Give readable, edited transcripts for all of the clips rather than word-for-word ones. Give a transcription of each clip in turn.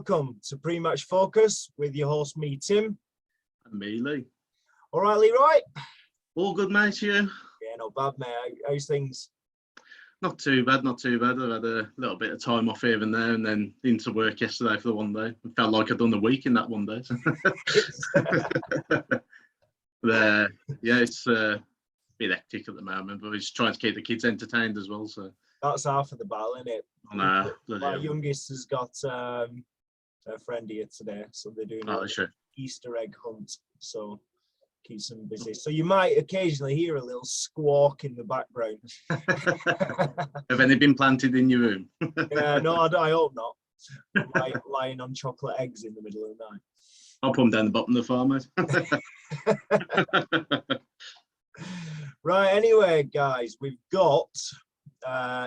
welcome to Pre-Match Focus with your host, me, Tim. And me, Lee. All right, Leroy? All good, mate, you? Yeah, not bad, mate. How's things? Not too bad, not too bad. I've had a little bit of time off here and there, and then into work yesterday for the one day. It felt like I'd done a week in that one day. Yeah, it's a bit hectic at the moment, but we're just trying to keep the kids entertained as well. So that's half of the battle, isn't it? My youngest has got a friend here today, so they're doing an Easter egg hunt. So keeps them busy. So you might occasionally hear a little squawk in the background. Have any been planted in your room? Yeah, no, I hope not. Lying on chocolate eggs in the middle of the night. I'll put them down the bottom of the farm, mate. Right, anyway, guys, we've got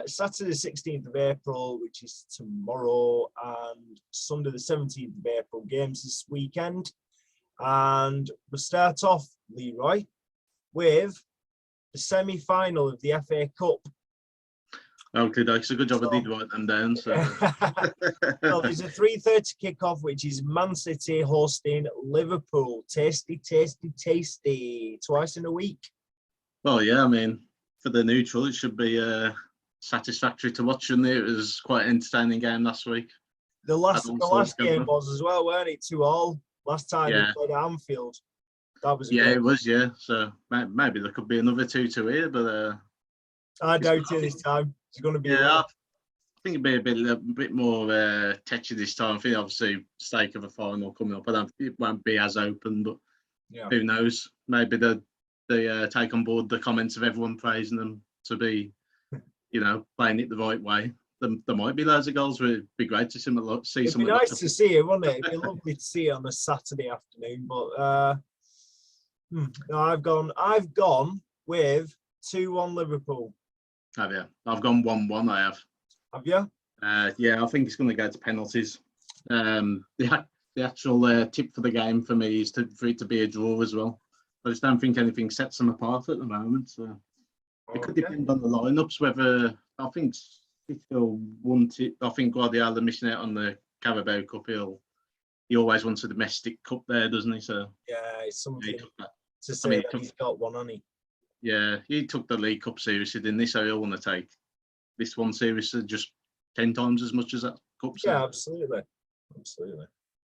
Saturday the 16th of April, which is tomorrow, and Sunday the 17th of April, games this weekend. And we'll start off, Leroy, with the semi-final of the FA Cup. Okay, that's a good job. I did write them down. So. Well, there's a 3:30 kickoff, which is Man City hosting Liverpool. Tasty, tasty, tasty. Twice in a week. Well, yeah, I mean, for the neutral, it should be satisfactory to watch, shouldn't it? It was quite an entertaining game last week. The last game was as well, weren't it? 2-2. Last time we played at Anfield. That was it was, yeah. So maybe there could be another 2-2 here, but I doubt it this time. It's going to be I think it'd be a bit more tetchy this time. I think obviously stake of a final coming up. I don't think it won't be as open, but who knows? Maybe they take on board the comments of everyone praising them to be, playing it the right way. There might be loads of goals. It'd be great to see some. It'd be nice to see it, wouldn't it? It'd be lovely to see it on a Saturday afternoon. But no, I've gone with 2-1 Liverpool. Have you? I've gone 1-1. I have. Have you? Yeah, I think it's going to go to penalties. The actual tip for the game for me is for it to be a draw as well. I just don't think anything sets them apart at the moment. So it could depend on the lineups. Whether I think he'll want it. I think Guardiola missing out on the Carabao Cup. He always wants a domestic cup there, doesn't he? So yeah, it's something to say that he's got one, hasn't he? Yeah, he took the League Cup seriously, didn't he? So he'll want to take this one seriously, just 10 times as much as that cup. So. Yeah, absolutely.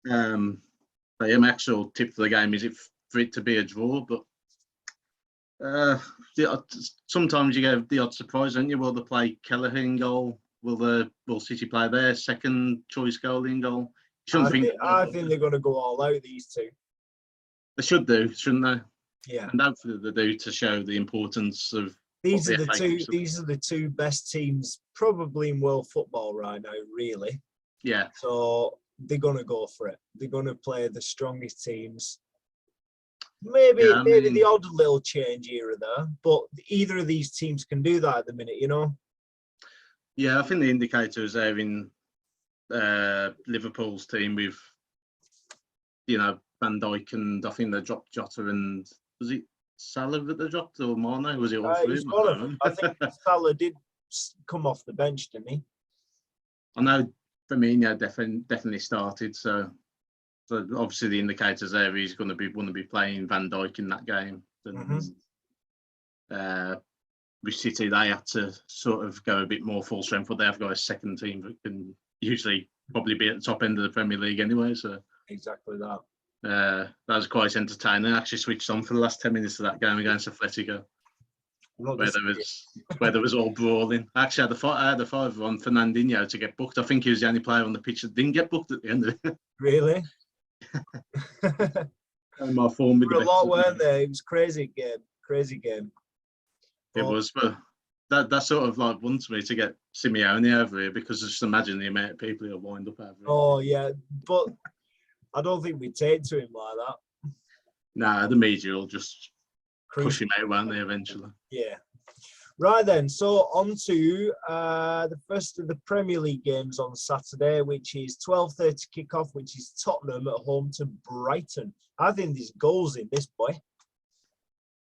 But yeah, my actual tip for the game is for it to be a draw, but sometimes you get the odd surprise, don't you? Will they play Kelleher in goal? Will City play their second choice goal in goal? I think they're going to go all out, these two. They should do, shouldn't they? Yeah. And hopefully they do, to show the importance of these are the two best teams probably in world football right now, really. Yeah. So they're going to go for it. They're going to play the strongest teams. Maybe the odd little change here or there, but either of these teams can do that at the minute, Yeah, I think the indicator is there in Liverpool's team with, Van Dijk, and I think they dropped Jota, and was it Salah that they dropped, or Mane? Was it all three? I think Salah did come off the bench, didn't he? I know Firmino definitely started, so obviously the indicators there he's going to be playing Van Dijk in that game. And, with City, they had to sort of go a bit more full strength, but they have got a second team that can usually probably be at the top end of the Premier League anyway. So exactly that. That was quite entertaining. I actually switched on for the last 10 minutes of that game against Atletico, where there was all brawling. Actually, I had a fiver on Fernandinho to get booked. I think he was the only player on the pitch that didn't get booked at the end of it. Really? My form with a lot, weren't there? It was crazy game. It was, but that sort of like wants me to get Simeone over here, because just imagine the amount of people he'll wind up over here. Oh yeah, but I don't think we take to him like that. Nah, the media will just push him out, won't they, eventually? Yeah. Right then, so on to the first of the Premier League games on Saturday, which is 12:30 kickoff, which is Tottenham at home to Brighton. I think there's goals in this, boy.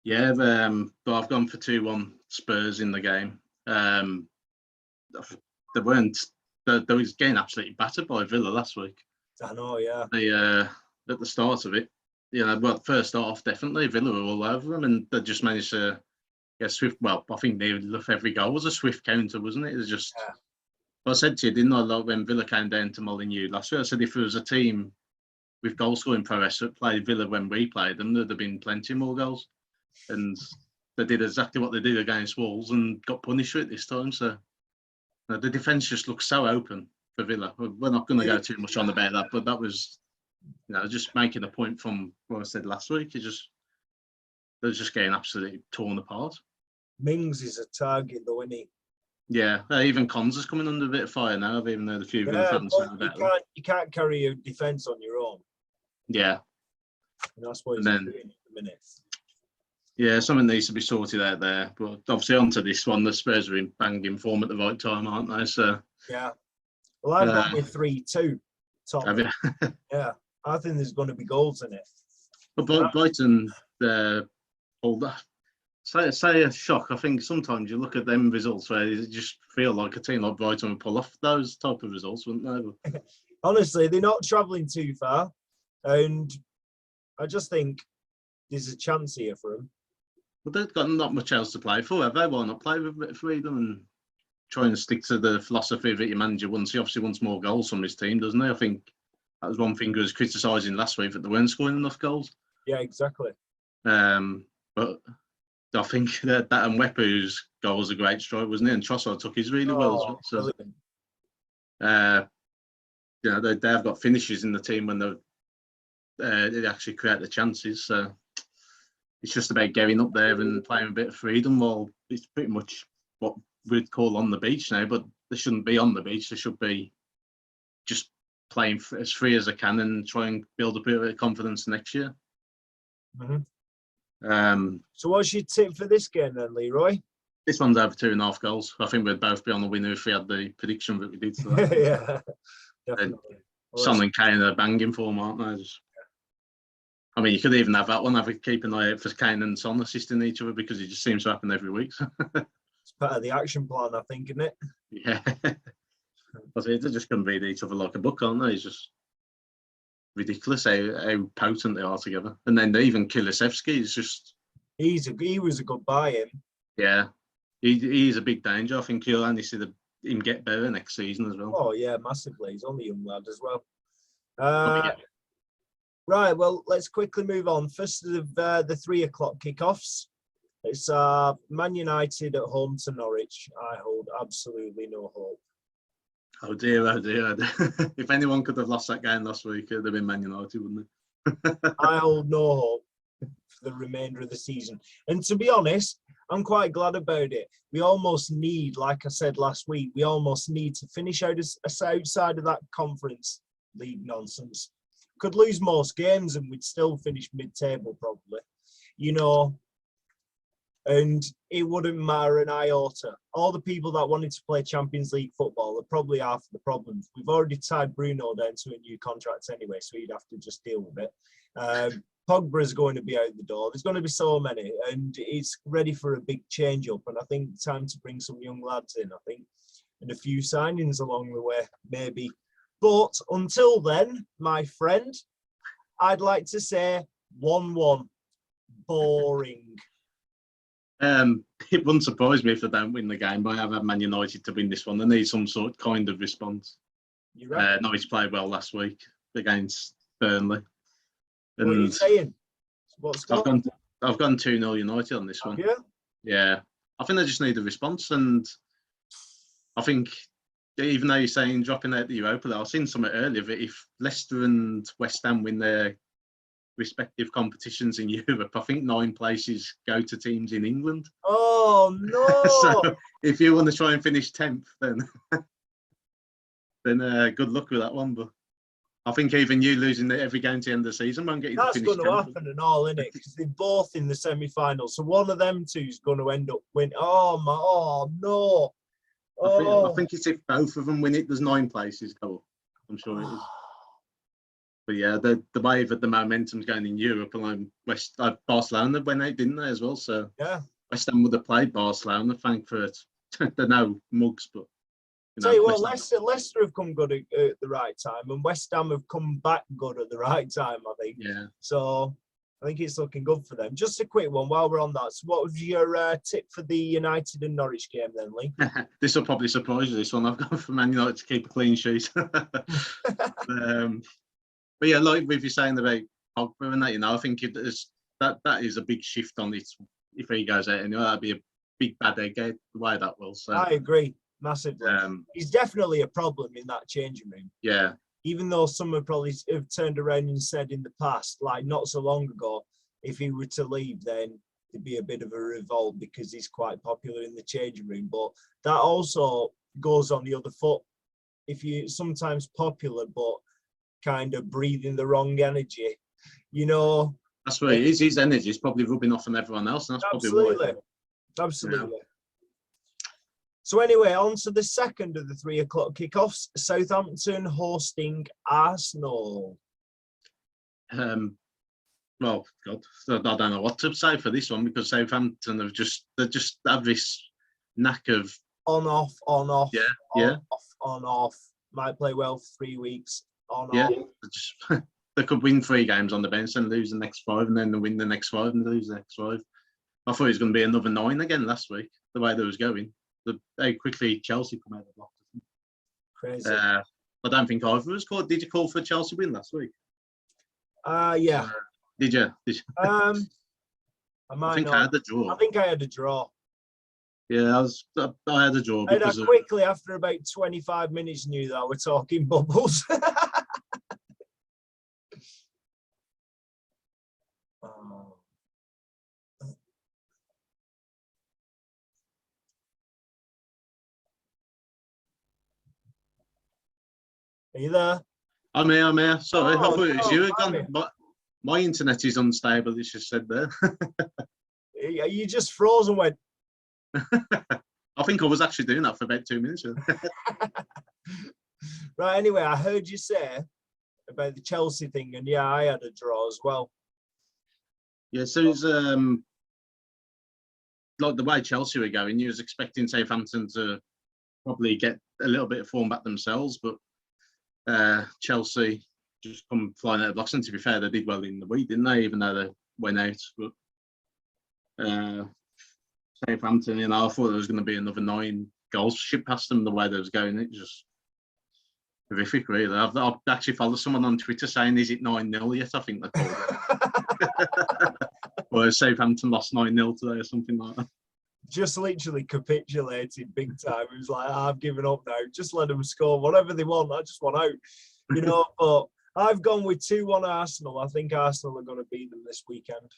Yeah, but I've gone for 2-1 Spurs in the game. They was getting absolutely battered by Villa last week. I know, yeah. They at the start of it, well, first half definitely Villa were all over them, and they just managed to get swift. Well, I think every goal was a swift counter, wasn't it? It was just. Yeah. I said to you, didn't I, like when Villa came down to Molineux last year? I said if there was a team with goal scoring prowess that played Villa when we played them, there'd have been plenty more goals. And they did exactly what they did against Wolves and got punished for it this time. So the defence just looks so open for Villa. We're not going to go too much on about that, but that was, just making a point from what I said last week. They're just getting absolutely torn apart. Mings is a target, though, isn't he? Yeah, even Cons is coming under a bit of fire now. I've even heard a few Villa fans say about you can't carry a defence on your own. Yeah. And that's what he's doing at the minute. Yeah, something needs to be sorted out there. But obviously, onto this one, the Spurs are in banging form at the right time, aren't they? So yeah. Well, I've gone with 3-2. Tottenham. Yeah, I think there's going to be goals in it. But Brighton, say a shock. I think sometimes you look at them results where you just feel like a team like Brighton would pull off those type of results, wouldn't they? Honestly, they're not travelling too far, and I just think there's a chance here for them. But they've got not much else to play for, have they? Why not play with a bit of freedom and try and stick to the philosophy that your manager wants? He obviously wants more goals from his team, doesn't he? I think that was one thing he was criticising last week, that they weren't scoring enough goals. Yeah, exactly. But I think that and Wepu's goal was a great strike, wasn't it? And Trossard took his really well as well. So, they've got finishes in the team when they actually create the chances. So it's just about getting up there and playing a bit of freedom. Well, it's pretty much what we'd call on the beach now, but they shouldn't be on the beach. They should be just playing as free as they can and try and build a bit of confidence next year. Mm-hmm. So what's your tip for this game then, Leroy? This one's over 2.5 goals. I think we'd both be on the winner if we had the prediction that we did. So yeah, definitely. Son and Kane are banging form, aren't they? I mean, you could even have that one. Keep an eye out for Kane and Son assisting each other, because it just seems to happen every week. It's part of the action plan, I think, isn't it? Yeah. They're just going to beat each other like a book, aren't they? It's just ridiculous how potent they are together. And then even Kulusevski is just... He was a good buy-in. Yeah. He's a big danger. I think you'll only see him get better next season as well. Oh, yeah, massively. He's only a young lad as well. Right, well, let's quickly move on. First of the 3 o'clock kickoffs. It's Man United at home to Norwich. I hold absolutely no hope. Oh dear. If anyone could have lost that game last week, it would have been Man United, wouldn't it? I hold no hope for the remainder of the season. And to be honest, I'm quite glad about it. We almost need, like I said last week, we almost need to finish outside of that Conference League nonsense. Could lose most games and we'd still finish mid-table probably, and it wouldn't matter an iota. All the people that wanted to play Champions League football are probably half the problems. We've already tied Bruno down to a new contract anyway, so he'd have to just deal with it. Pogba's going to be out the door. There's going to be so many, and it's ready for a big change-up, and I think it's time to bring some young lads in, I think, and a few signings along the way, maybe. But until then, my friend, I'd like to say 1-1. Boring. It wouldn't surprise me if they don't win the game, but I have had Man United to win this one. They need some kind of response. Norwich played well last week against Burnley. And what are you saying? I've gone 2-0 United on this one. Yeah? Yeah. I think they just need a response, and I think even though you're saying dropping out the Europa, I've seen something earlier that if Leicester and West Ham win their respective competitions in Europe, I think 9 places go to teams in England. Oh no! So if you want to try and finish 10th, then good luck with that one. But I think even you losing every game to the end of the season won't get you to finish 10th. That's going to happen and all, isn't it? Because they're both in the semi-finals. So one of them two is going to end up winning. Oh no! I think it's if both of them win it, there's 9 places go up. I'm sure it is. But yeah, the way that the momentum's going in Europe, and Barcelona went out, didn't they, as well? So yeah, West Ham would have played Barcelona. Frankfurt, they're no mugs, but Tell you what, Leicester have come good at the right time, and West Ham have come back good at the right time, I think. Yeah. So I think it's looking good for them. Just a quick one while we're on that. So what was your tip for the United and Norwich game then, Lee? This will probably surprise you, this one. I've gone for Man United to keep a clean sheet. But yeah, like with you saying about Pogba and that, I think that is a big shift on it. If he goes out anyway, that'd be a big bad egg the way that will. So I agree massively. He's definitely a problem in that changing room. Yeah. Even though some have probably have turned around and said in the past, like not so long ago, if he were to leave, then there'd be a bit of a revolt because he's quite popular in the changing room. But that also goes on the other foot. If you're sometimes popular, but kind of breathing the wrong energy, That's what it is. His energy is probably rubbing off on everyone else, and that's absolutely, probably why. Absolutely. Yeah. So anyway, on to the second of the 3 o'clock kickoffs. Southampton hosting Arsenal. Well, God, I don't know what to say for this one because Southampton they just have this knack of on off. Yeah. On off. Might play well for 3 weeks. On off. They could win 3 games on the bench and lose the next 5, and then they win the next 5 and lose the next 5. I thought it was going to be another 9 again last week, the way they was going. How quickly Chelsea come out of the block. Crazy. I don't think either of us called. Did you call for Chelsea win last week? Yeah. Did you? I think I had a draw. I think I had a draw. Yeah, I had a draw because I quickly, after about 25 minutes, knew that we're talking bubbles. Are you there? I'm here. Sorry, I thought it was you again. But my internet is unstable, it's just said there. You just froze and went. I think I was actually doing that for about 2 minutes. Right, anyway, I heard you say about the Chelsea thing, and yeah, I had a draw as well. Yeah, so it's like the way Chelsea were going, you was expecting Southampton to probably get a little bit of form back themselves, but Chelsea just come flying out of blocks. And to be fair, they did well in the week, didn't they? Even though they went out. But Southampton, I thought there was going to be another 9 goals shipped past them the way they was going. It was just horrific, really. I've actually followed someone on Twitter saying, "Is it 9-0 yet?" I think they called it. Or Southampton lost 9-0 today or something like that. Just literally capitulated big time. It was like, I've given up now. Just let them score whatever they want. I just want out, But I've gone with 2-1 Arsenal. I think Arsenal are going to beat them this weekend.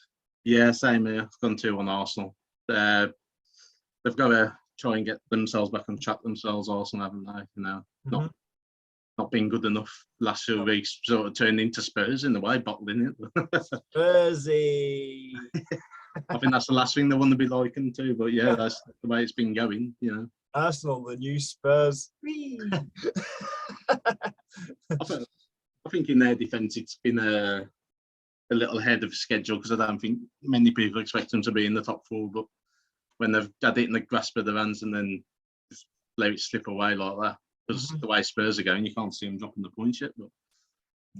Yeah, same here. I've gone 2-1 Arsenal. They've got to try and get themselves back on track themselves, Arsenal, haven't they? Not been good enough last few weeks, sort of turned into Spurs in the way, bottling it. Spursy. I think that's the last thing they want to be likened to, but yeah, that's the way it's been going, Arsenal, the new Spurs. I think in their defence, it's been a little ahead of schedule because I don't think many people expect them to be in the top 4, but when they've had it in the grasp of their hands and then just let it slip away like that, because the way Spurs are going, you can't see them dropping the points yet. But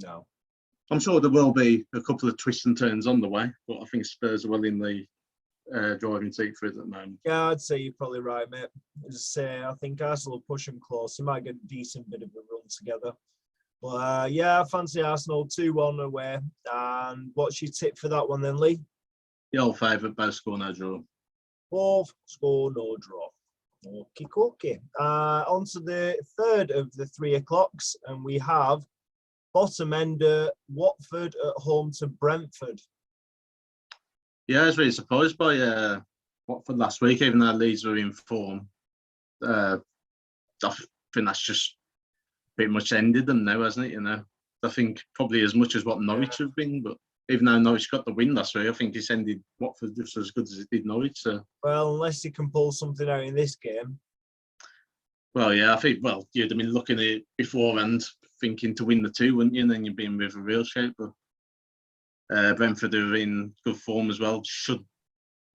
no. I'm sure there will be a couple of twists and turns on the way, but I think Spurs are well in the driving seat for it at the moment. Yeah, I'd say you're probably right, mate. I think Arsenal will push them close. They might get a decent bit of a run together. But yeah, I fancy Arsenal 2-1 away. And what's your tip for that one then, Lee? The old favourite, both score no draw. Both score no draw. Okay. On to the third of the 3 o'clocks, and we have bottom ender Watford at home to Brentford. Yeah, I was really surprised by Watford last week, even though Leeds were in form. I think that's just pretty much ended them now, hasn't it? I think probably as much as what Norwich have been, but even though Norwich got the win last week, I think it's ended Watford just as good as it did Norwich. So. Well, unless he can pull something out in this game. Well, yeah, I think, you'd have been looking at it beforehand, thinking to win the 2, wouldn't you? And then you'd be in with a real shape. But Brentford are in good form as well, should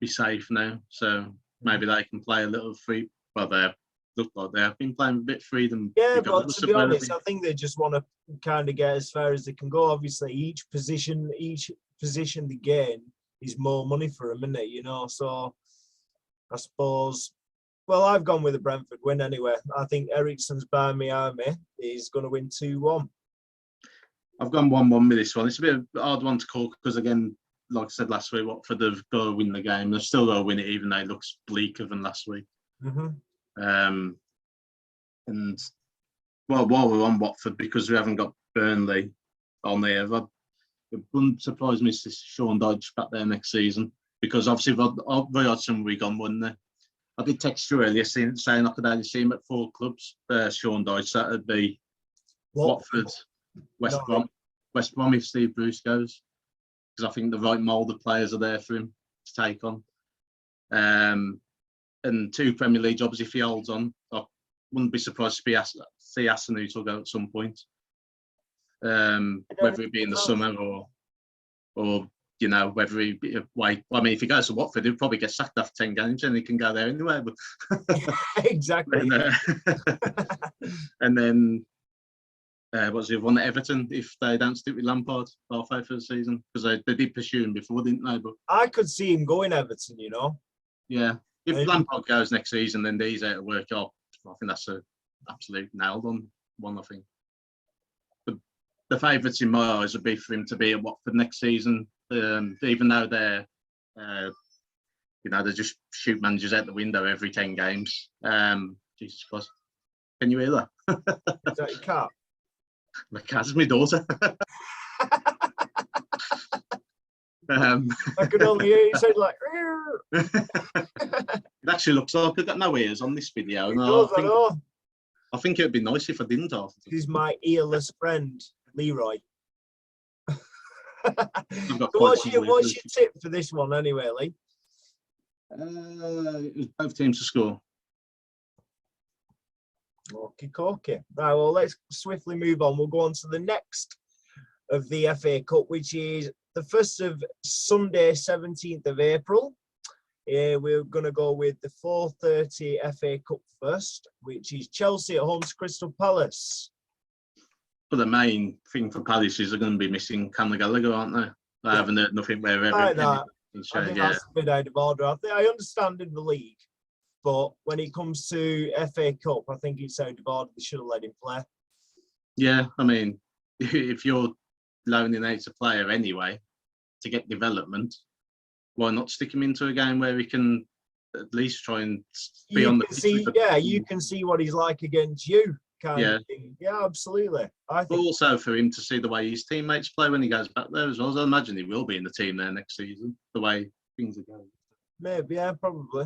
be safe now. So maybe they can play a little free. Well, they're look like they have been playing a bit freedom. Yeah, but to be honest, I think they just want to kind of get as far as they can go. Obviously, each position they gain is more money for them, isn't it? You know, so I suppose. Well, I've gone with a Brentford win anyway. I think Eriksen's behind me army is going to win 2-1. I've gone 1-1 with this one. It's a bit of an hard one to call because, again, like I said last week, Watford have got to win the game. They've still got to win it, even though it looks bleaker than last week. And well, while we're on Watford, because we haven't got Burnley on there, it wouldn't surprise me if Sean Dyche's back there next season, because obviously Roy Hodgson will be gone, wouldn't they? I did text you earlier saying I could only see him at 4 clubs. Sean Dyche, that would be Watford, West Brom if Steve Bruce goes, because I think the right mould of players are there for him to take on. And 2 Premier League jobs if he holds on. I wouldn't be surprised to see Hasenhüttl go at some point, whether it be in the summer or you know, whether he wait. I mean, if he goes to Watford, he'll probably get sacked after 10 games, and he can go there anyway. But exactly. And then what's the other one? Everton, if they don't stick with Lampard halfway through the season, because they did pursue him before, didn't they? But I could see him going Everton, you know. Yeah, if Lampard goes next season, then he's out of work. I think that's an absolute nailed on one. I think the favourites in my eyes would be for him to be at Watford next season, even though they're they just shoot managers out the window every 10 games. Jesus Christ, can you hear that? Is that your cat? My cat's my daughter. I could only hear you say like. It actually looks like I've got no ears on this video. I think it would be nice if I didn't have. He's my earless friend, Leroy. What's your tip for this one anyway, Lee? It was both teams to score. Okay. Right, well, let's swiftly move on. We'll go on to the next of the FA Cup, which is the first of Sunday, 17th of April. We're going to go with the 4:30 FA Cup first, which is Chelsea at home to Crystal Palace. But the main thing for Palace is they're going to be missing Conor Gallagher, aren't they? I haven't heard nothing wherever. I think that's a bit out of order. I understand in the league, but when it comes to FA Cup, I think it's out of order. They should have let him play. Yeah, I mean, if you're loaning out a player anyway to get development, why not stick him into a game where he can at least try and be on the pitch? You can see what he's like against you, kind of thing. Yeah, absolutely. But also for him to see the way his teammates play when he goes back there as well. So I imagine he will be in the team there next season, the way things are going. Maybe, yeah, probably.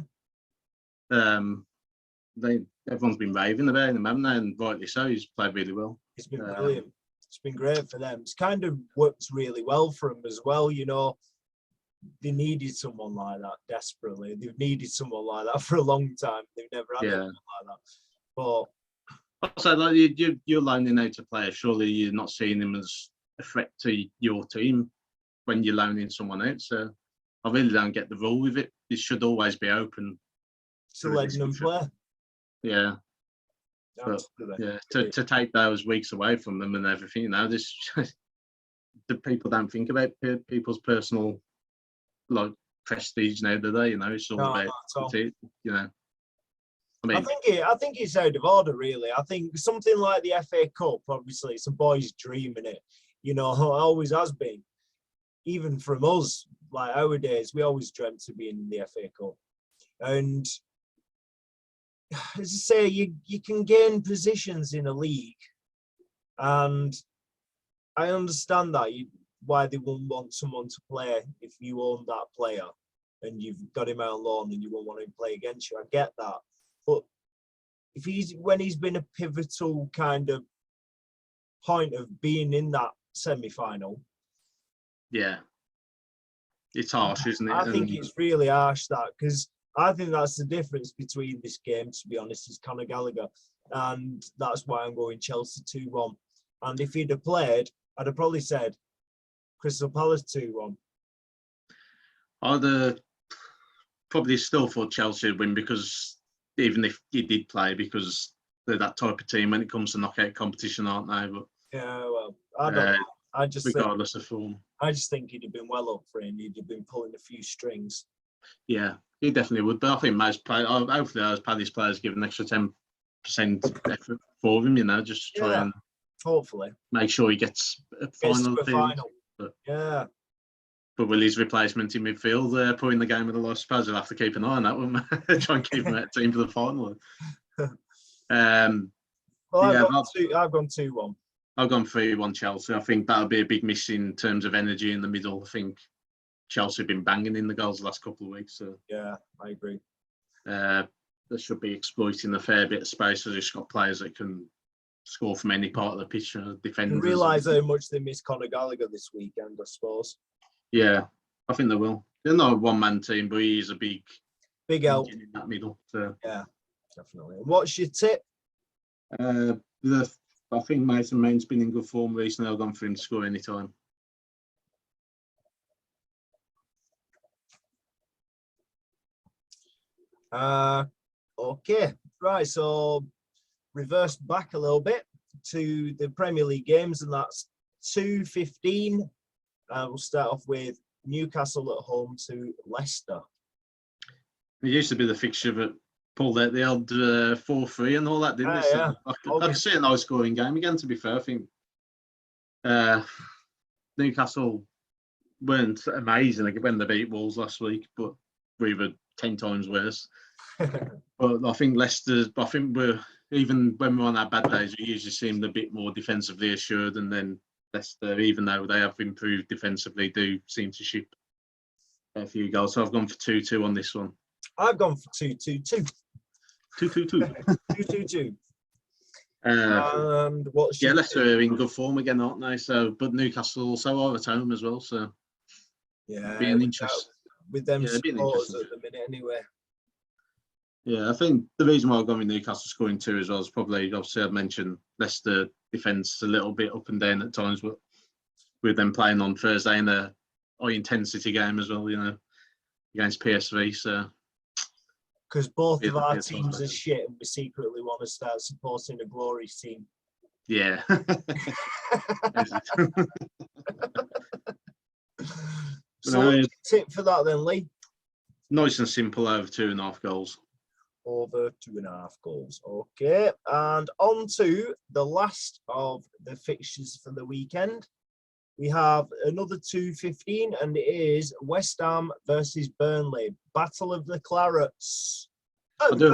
Everyone's been raving about him, haven't they? And rightly so. He's played really well. It's been brilliant. It's been great for them. It's kind of worked really well for them as well, you know. They needed someone like that desperately. They've needed someone like that for a long time. They've never had anyone like that. But also, like you're loaning out a player. Surely you're not seeing him as a threat to your team when you're loaning someone out. So I really don't get the rule with it. It should always be open to letting them play. Yeah. But, to take those weeks away from them and everything, you know, this the people don't think about people's personal prestige now, do they? You know, it's all about it, you know. I mean, I think it's out of order, really. I think something like the FA Cup, obviously, it's a boy's dream, in it. You know, always has been. Even from us, like our days, we always dreamt of being in the FA Cup. And as I say, you can gain positions in a league, and I understand that why they wouldn't want someone to play if you own that player and you've got him out on loan and you won't want him to play against you. I get that. But when he's been a pivotal kind of point of being in that semi-final. Yeah. It's harsh, isn't it? I think it's really harsh, that, because I think that's the difference between this game, to be honest, is Conor Gallagher. And that's why I'm going Chelsea 2-1. And if he'd have played, I'd have probably said Crystal Palace 2-1. I'd probably still thought Chelsea would win because even if he did play, because they're that type of team when it comes to knockout competition, aren't they? But yeah, well, I don't know. I just regardless of form. I just think he'd have been well up for him. He'd have been pulling a few strings. Yeah, he definitely would. But I think most players, hopefully those Palace players give an extra 10% effort for him, just to try and hopefully make sure he gets a final appearance. But, yeah. But will his replacement in midfield put in the game with a lot? I suppose we'll have to keep an eye on that one. Try and keep him at team for the final. Well, I've gone 2-1. I've gone 3-1 Chelsea. I think that'll be a big miss in terms of energy in the middle. I think Chelsea have been banging in the goals the last couple of weeks. So yeah, I agree. They should be exploiting a fair bit of space. They've just got players that can score from any part of the pitch. Defenders. You realise how much they missed Conor Gallagher this weekend, I suppose. Yeah, I think they will. They're not a one-man team, but he is a big help in that middle. So. Yeah, definitely. What's your tip? I think Mason Mount's been in good form recently. I've gone for him to score any time. Okay, right. So reverse back a little bit to the Premier League games, and that's 2:15. We'll start off with Newcastle at home to Leicester. It used to be the fixture that pulled out the odd 4-3 and all that, didn't it? So I could see a nice scoring game again, to be fair. I think Newcastle weren't amazing when they beat Wolves last week, but we were 10 times worse. But I think we're, even when we're on our bad days, we usually seem a bit more defensively assured, and then Leicester, even though they have improved defensively, do seem to ship a few goals. So I've gone for 2-2 on this one. I've gone for 2-2-2. 2-2-2. 2-2-2. And what's Leicester are in good form again, aren't they? So, but Newcastle also are at home as well. So yeah, be an interest with them supporters at the minute anyway. Yeah, I think the reason why I've gone with Newcastle scoring 2 as well is probably, obviously, I've mentioned Leicester defence a little bit up and down at times, but with them playing on Thursday in a high intensity game as well, against PSV. So because both of our teams are shit, and we secretly want to start supporting a glory team. Yeah. So what's your tip for that then, Lee? Nice and simple, over 2.5 goals. Over 2.5 goals. Okay. And on to the last of the fixtures for the weekend. We have another 2:15, and it is West Ham versus Burnley. Battle of the Clarets. I do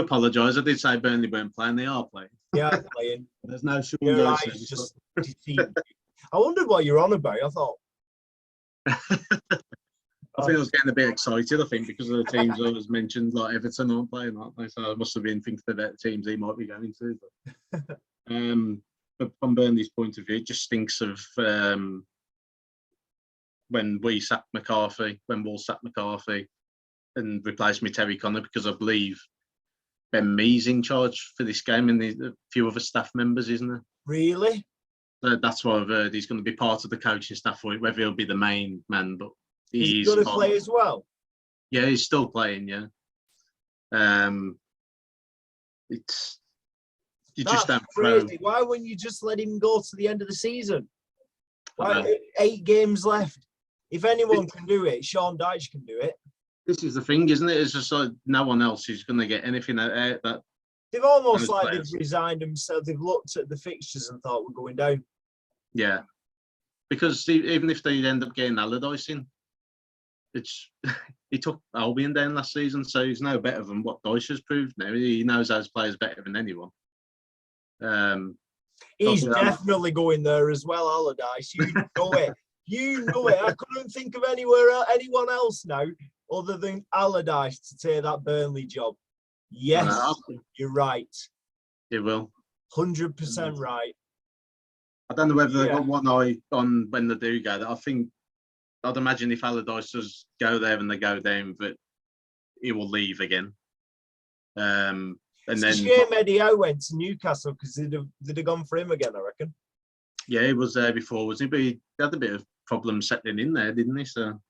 apologise. I did say Burnley weren't playing. They are playing. They are playing. There's no Sean Your eyes just deceived you. I wondered what you're on about. I thought. I think I was getting a bit excited, because of the teams I was mentioned, like Everton aren't playing, aren't they? So I must have been thinking about the teams he might be going to. But from Burnley's point of view, it just stinks of when Wolves sacked McCarthy and replaced me Terry Connor, because I believe Ben Mee's in charge for this game and a few other staff members, isn't there? Really? That's what I've heard. He's going to be part of the coaching staff, whether he'll be the main man, but he's going to play as well. Yeah, he's still playing. Yeah, it's just don't crazy. Why wouldn't you just let him go to the end of the season? 8 games left. If anyone can do it, Sean Dyche can do it. This is the thing, isn't it? It's just like no one else is going to get anything out of that. They've almost they've resigned themselves. They've looked at the fixtures and thought we're going down. Yeah, because even if they end up getting Allardyce in, he took Albion down last season, so he's no better than what Dyche has proved now. He knows those players better than anyone. He's definitely going there as well, Allardyce. You know it. You know it. I couldn't think of anyone else now other than Allardyce to take that Burnley job. Yes, you're right. He will. 100% right. I don't know whether they've got one eye on when they do go. I'd imagine if Allardyce does go there and they go down, that he will leave again. It's a shame Eddie Howe went to Newcastle, because they'd have gone for him again, I reckon. Yeah, he was there before, wasn't he? But he had a bit of problems settling in there, didn't he? So,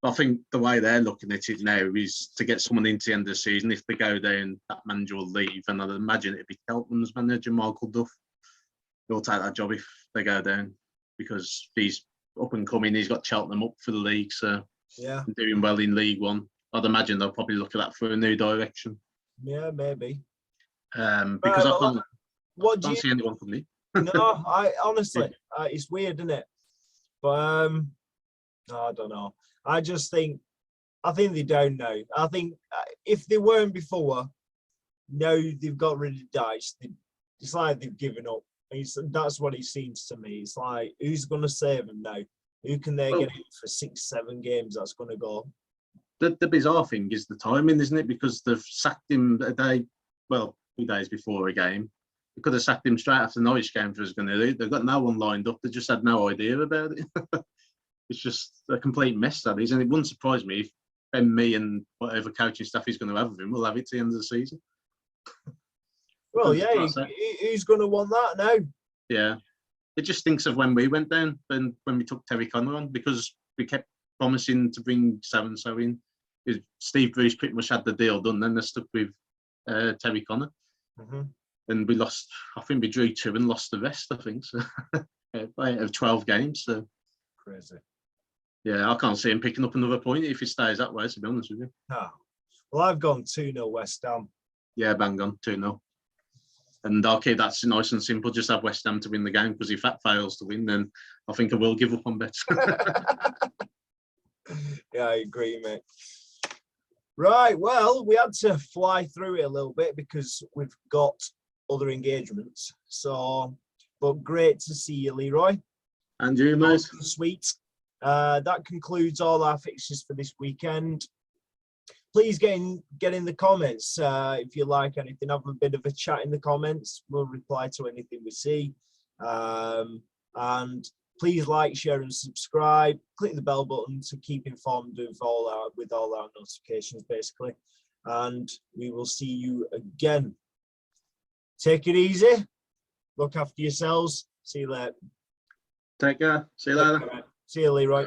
I think the way they're looking at it now is to get someone into the end of the season. If they go down, that manager will leave, and I'd imagine it'd be Cheltenham's manager, Michael Duff. He'll take that job if they go down, because he's up and coming. He's got Cheltenham up for the league, so Yeah. doing well in League One. I'd imagine they'll probably look at that for a new direction. Yeah, maybe. Because Right, I what do can't you? see anyone coming in. No, I honestly, it's weird, isn't it? But no, I don't know. I think they don't know. I think if they weren't before, now they've got rid of Dice. It's like they've given up. That's what it seems to me. It's like, who's going to save them now? Who can they get in for 6-7 games? That's going to go. The bizarre thing is the timing, isn't it? Because they've sacked him a day, 2 days before a game. They could have sacked him straight after the Norwich game for us going to do. They've got no one lined up. They just had no idea about it. It's just a complete mess, that is. And it wouldn't surprise me if Ben Mee and whatever coaching staff he's going to have with him will have it to the end of the season. Well, yeah, who's going to want that now? Yeah. It just thinks of when we went down, when we took Terry Connor on, because we kept promising to bring so-and-so in. Steve Bruce pretty much had the deal done, then they stuck with Terry Connor. Mm-hmm. And we lost, I think we drew 2 and lost the rest, I think, so out of 12 games. So crazy. Yeah, I can't see him picking up another point if he stays that way, to be honest with you. Ah. Well, I've gone 2-0 West Ham. Yeah, bang on, 2-0. And I'll keep that nice and simple, just have West Ham to win the game, because if that fails to win, then I think I will give up on bets. Yeah, I agree, mate. Right, well, we had to fly through it a little bit because we've got other engagements. So, but great to see you, Leroy. And you, mate. Sweet. That concludes all our fixtures for this weekend. Please get in the comments if you like anything. Have a bit of a chat in the comments. We'll reply to anything we see. And please like, share, and subscribe. Click the bell button to keep informed of all our notifications, basically. And we will see you again. Take it easy. Look after yourselves. See you later. Take care. See you later. See you, Leroy.